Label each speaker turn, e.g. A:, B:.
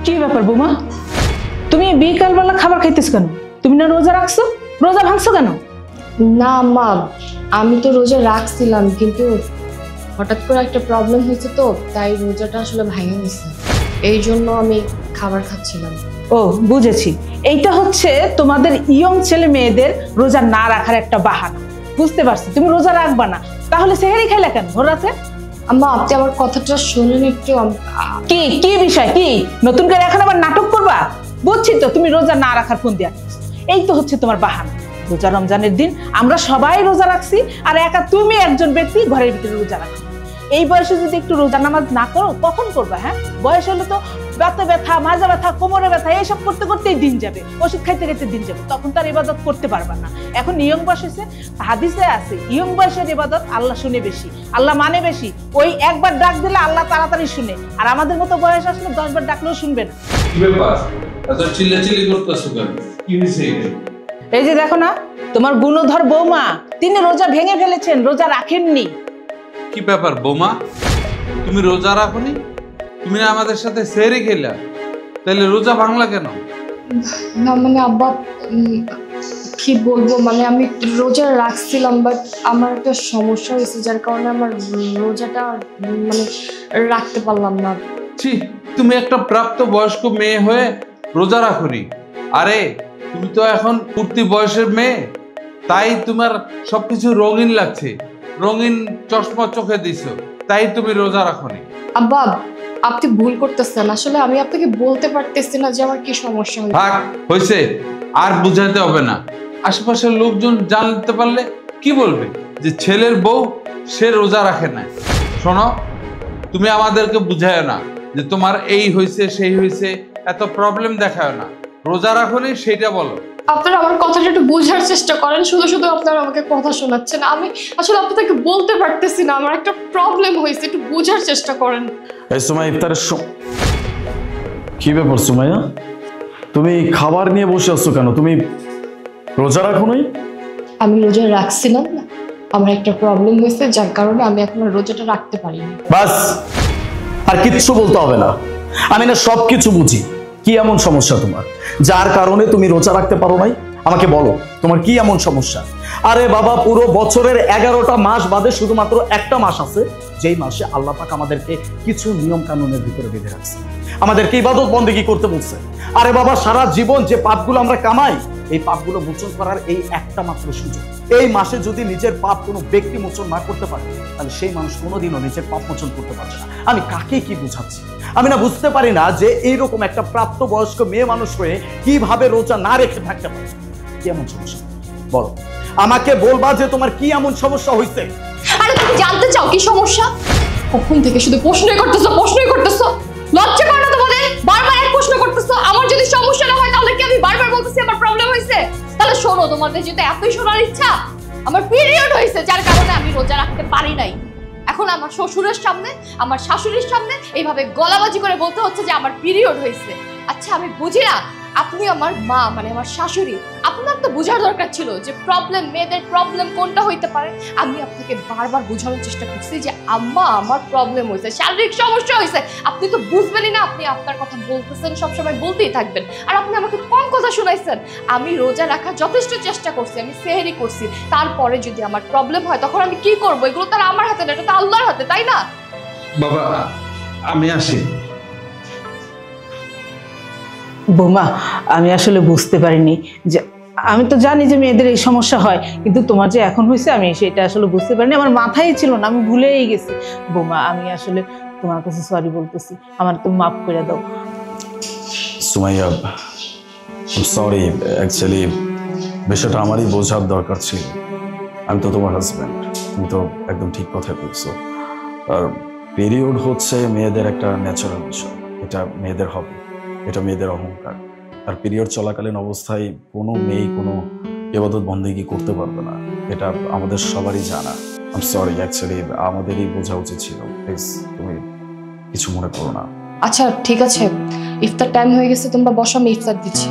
A: কি ব্যাপার বৌমা, তুমি বিকালবেলা খাবার খাইতেছ কেন? তুমি না রোজা রাখছো? রোজা ভাঙছো কেন?
B: না মা, আমি তো রোজা রাখছিলাম, কিন্তু হঠাৎ করে একটা প্রবলেম হয়েছে, তো তাই রোজাটা আসলে ভেঙে গেছে। এই জন্য আমি খাবার খাচ্ছিলাম।
A: ও বুঝেছি, এইটা হচ্ছে তোমাদের ইয়ং ছেলে মেয়েদের রোজা না রাখার একটা বাহানা। বুঝতে পারছি, তুমি রোজা রাখবা না, তাহলে সেহেরি খাইলা কেন ভোর রাতে?
B: আম্মা, আপনি আমার কথাটা শুনুন একটু।
A: কি কি বিষয়, কি নতুন করে এখন আবার নাটক করবা? বুঝছি তো তুমি রোজা না রাখার ফোন দিয়া। এই তো হচ্ছে তোমার বাহানা। রোজা রমজানের দিন আমরা সবাই রোজা রাখছি, আর একা তুমি একজন ব্যক্তি ঘরের ভিতরে রোজা রাখো। এই বয়সে যদি একটু রোজা নামাজ না করো কখন করবা? হ্যাঁ, বয়স হলে তো ব্যথা ব্যথা, মাজা ব্যথা, কোমরে ব্যথা, এইসব করতে করতেই দিন যাবে, ওষুধ খাইতে খাইতে দিন যাবে, তখন তার ইবাদত করতে পারবা না। এখন ইয়ং বয়স হয়েছে, হাদিসে আছে ইয়ং বয়সের ইবাদত আল্লাহ শুনে বেশি, আল্লাহ মানে বেশি। ওই একবার ডাক দিলে আল্লাহ তাড়াতাড়ি শুনে, আর আমাদের মতো বয়স আসলে 10 বার ডাকলেও শুনবে না।
C: কি ব্যাপার, এত চিল্লাচিল্লি করতেছো কেন? কি হয়েছে?
A: এই যে দেখো না, তোমার গুণধর বৌমা, তিনি রোজা ভেঙে ফেলেছেন, রোজা রাখেননি।
C: কি ব্যাপার বৌমা, তুমি রোজা রাখোনি? তুমি না আমাদের সাথে সেহরি খেলা, তাহলে রোজা ভাঙলা কেন?
B: না মানে আব্বা, কি বলবো, মানে আমি রোজা রাখছিলাম, বাট আমার একটা সমস্যা হয়েছে, যার কারণে আমার রোজাটা মানে রাখতে পারলাম না।
C: ছি, তুমি একটা প্রাপ্ত বয়স্ক মেয়ে হয়ে রোজা রাখোনি? আরে তুমি তো এখন পূর্তি বয়সের মেয়ে, তাই তোমার সবকিছু রঙিন লাগছে, রঙিন চশমা চোখে দিছো, তাই তুমি রোজা রাখোনি।
B: আব্বা, আপনি ভুল করতেছেন, আসলে আমি আপনাকে বলতে পারতেছি না যে আমার কি সমস্যা হয়েছে।
C: থাক, হয়েছে, আর বুঝাতে হবে না। আশেপাশের লোকজন জানতে পারলে কি বলবে যে ছেলের বউ সে রোজা রাখে না। শোনো, তুমি আমাদেরকে বুঝায় না যে তোমার এই হয়েছে সেই হয়েছে, এত প্রবলেম দেখায় না। রোজা রাখোনি সেটা বলো।
B: আপনারা আমার কথাটা একটু বোঝার চেষ্টা করেন, শুধু শুধু আপনারা আমাকে কথা শোনাচ্ছেন। আমি আসলে আপনাদেরকে বলতে পারতেছি না, আমার একটা প্রবলেম হয়েছে, একটু বোঝার চেষ্টা করেন।
D: এই সময় ইফতারের কি ব্যাপার সুমাইয়া, তুমি খাবার নিয়ে বসে আছো কেন? তুমি রোজা রাখো নাই?
B: আমি রোজা রাখছিলাম না, আমার একটা প্রবলেম হয়েছে, যার কারণে আমি এখন রোজাটা রাখতে পারিনি।
D: বাস, আর কিচ্ছু বলতে হবে না, আমি না সবকিছু বুঝি। কি এমন সমস্যা তোমার যার কারণে তুমি রোজা রাখতে পারো নাই? আমাকে বলো, তোমার কি এমন সমস্যা? আরে বাবা, পুরো বছরের 11টা মাস বাদে শুধুমাত্র একটা মাস আছে যেই মাসে আল্লাহ পাক আমাদেরকে কিছু নিয়ম কানুনের ভিতরে বেঁধে রাখছে, আমাদেরকে ইবাদত বন্দেগী করতে বলছে। আরে বাবা, সারা জীবন যে পাপগুলো আমরা কামাই, এই পাপগুলো মোচন করার এই একটা মাত্র সুযোগ। এই মাসে যদি নিজের পাপ কোনো ব্যক্তি মোচন না করতে পারে, তাহলে সেই মানুষ কোনোদিনও নিজের পাপ মোচন করতে পারবে না। আমি কাকে কি বুঝাচ্ছি? আমি না বুঝতে পারি না যে এইরকম একটা প্রাপ্ত বয়স্ক মেয়ে মানুষ হয়ে কিভাবে রোজা না রেখে থাকতে পারে। কি এমন সমস্যা বলো, আমাকে বলবা যে তোমার কি এমন সমস্যা হয়েছে।
B: আরে তুমি জানতে চাও কি সমস্যা? কখন থেকে শুধু প্রশ্নই করতেছো, প্রশ্নই করতেছো, লজ্জা করে না তোমাদের? বারবার এক প্রশ্ন করতেছো। আমার যদি সমস্যা না হয় তাহলে কি আমি বারবার বলতেছি আমার প্রবলেম হয়েছে? তাহলে শোনো, তোমাদের যদি এতই শোনার ইচ্ছা, আমার পিরিয়ড হয়েছে, যার কারণে আমি রোজা রাখতে পারি নাই। এখন আমার শ্বশুরের সামনে, আমার শাশুড়ির সামনে এইভাবে গলাবাজি করে বলতে হচ্ছে যে আমার পিরিয়ড হয়েছে। আচ্ছা, আমি বুঝি না, আপনি আমার মা, মানে আমার শাশুড়ি, আপনার তো বোঝার দরকার ছিল যে প্রবলেম, মেয়েদের প্রবলেম কোনটা হইতে পারে। আমি আপনাকে বারবার বোঝানোর চেষ্টা করছি যে আম্মা, আমার প্রবলেম হয়েছে, শারীরিক সমস্যা হয়েছে। আপনি তো বুঝবেনই না, আপনি আপনার কথা বলতেছেন, সবসময় বলতেই থাকবেন। আর আপনি আমাকে কম কথা শোনাইছেন। আমি রোজা রাখার যথেষ্ট চেষ্টা করছি, আমি সেহরি করছি, তারপরে যদি আমার প্রবলেম হয় তখন আমি কি করবো? এগুলো তার আমার হাতে না, এটা তো আল্লাহর হাতে, তাই না?
C: বাবা, আমি আসি।
A: বৌমা, আমি আসলে বুঝতে পারিনি যে, আমি তো জানি যে মেয়েদের এই সমস্যা হয়, কিন্তু তোমার যে এখন হয়েছে আমি সেটা আসলে বুঝতে পারিনি, আমার মাথায় ছিল না, আমি ভুলেই গেছি। বৌমা, আমি আসলে তোমার কাছে সরি বলতেছি, আমার তো মাফ করে দাও।
D: সুমাইয়া, সরি, অ্যাকচুয়ালি বিষয়টা আমারই বোঝার দরকার ছিল। আমি তো তোমার হাজব্যান্ড, তুমি তো একদম ঠিক কথাই বলছো। আর পিরিয়ড হচ্ছে মেয়েদের একটা ন্যাচারাল বিষয়, এটা মেয়েদের হবে, এটা মেয়েদের অহংকার। আর পিরিয়ড চলাকালীন অবস্থায় কোনো মেয়ে কোনো ইবাদত বন্দেগী করতে পারবে না, এটা আমাদের সবারই জানা। আই এম সরি, অ্যাকচুয়ালি আমাদেরই বোঝা উচিত ছিল। প্লিজ তুমি কিছু মনে করো না।
B: আচ্ছা ঠিক আছে, ইফতার টাইম হয়ে গেছে, তোমরা বসো, আমি ইফতার দিচ্ছি।